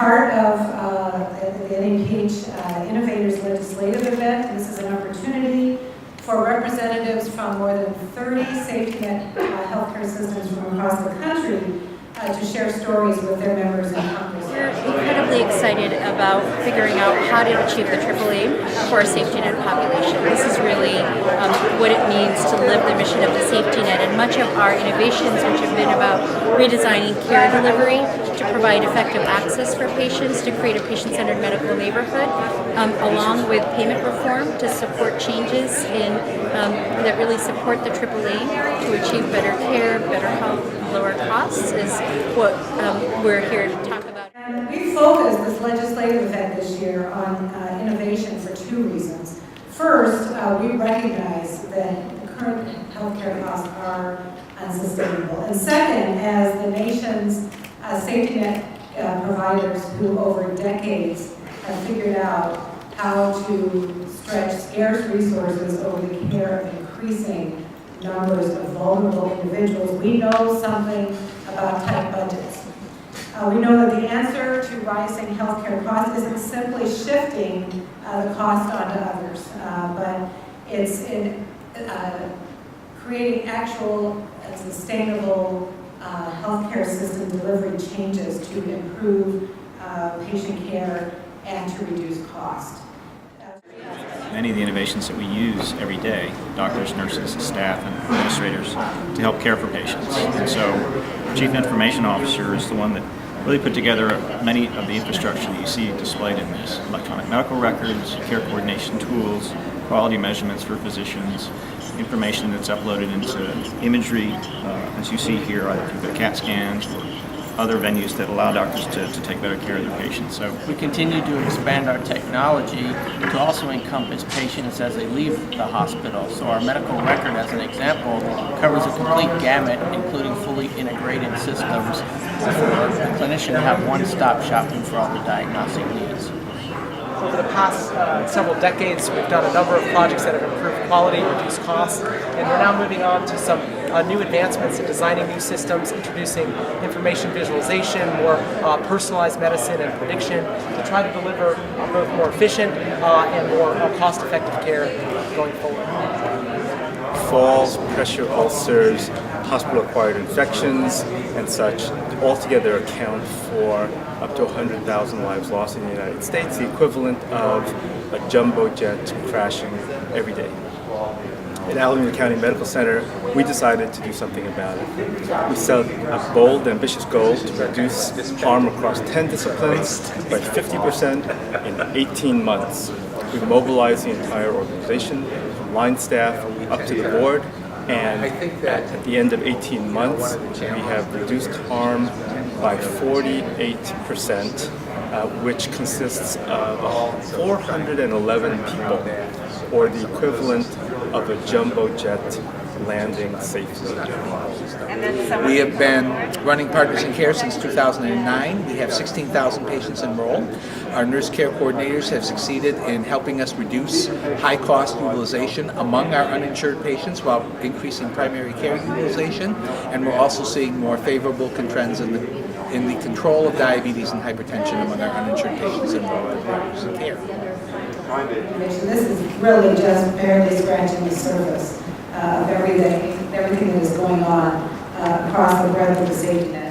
part of the NAPH Innovators legislative event. This is an opportunity for representatives from more than 30 safety net healthcare systems from across the country to share stories with their members in Congress. We're incredibly excited about figuring out how to achieve the AAA for our safety net population. This is really what it means to live the mission of the safety net, and much of our innovations, which have been about redesigning care delivery to provide effective access for patients, to create a patient-centered medical neighborhood, along with payment reform to support changes in that really support the AAA to achieve better care, better health, lower costs, is what we're here to talk about. And we focused this legislative event this year on innovation for two reasons. First, we recognize that the current healthcare costs are unsustainable. And second, as the nation's safety net providers who over decades have figured out how to stretch scarce resources over the care of increasing numbers of vulnerable individuals, we know something about tight budgets. We know that the answer to rising healthcare costs isn't simply shifting the cost onto others, but it's in creating actual and sustainable healthcare system delivery changes to improve patient care and to reduce cost. Many of the innovations that we use every day, doctors, nurses, staff, and administrators, to help care for patients. And so the Chief Information Officer is the one that really put together many of the infrastructure that you see displayed in this. Electronic medical records, care coordination tools, quality measurements for physicians, information that's uploaded into imagery, as you see here, either through the CAT scans or other venues that allow doctors to take better care of their patients. So we continue to expand our technology to also encompass patients as they leave the hospital. So our medical record, as an example, covers a complete gamut, including fully integrated systems for the clinician to have one-stop shopping for all the diagnostic needs. Over the past several decades, we've done a number of projects that have improved quality, reduced costs, and we're now moving on to some new advancements in designing new systems, introducing information visualization, more personalized medicine and prediction to try to deliver both more efficient and more cost-effective care going forward. Falls, pressure ulcers, hospital-acquired infections, and such altogether account for up to 100,000 lives lost in the United States, the equivalent of a jumbo jet crashing every day. At Alameda County Medical Center, we decided to do something about it. We set a bold, ambitious goal to reduce harm across 10 disciplines by 50% in 18 months. We mobilized the entire organization, from line staff up to the board, and at the end of 18 months, we have reduced harm by 48%, which consists of 411 people, or the equivalent of a jumbo jet landing safely. We have been running Partners in Care since 2009. We have 16,000 patients enrolled. Our nurse care coordinators have succeeded in helping us reduce high-cost utilization among our uninsured patients while increasing primary care utilization, and we're also seeing more favorable trends in the control of diabetes and hypertension among our uninsured patients enrolled in Partners in Care. This is really just barely scratching the surface of everything that is going on across the breadth of the safety net.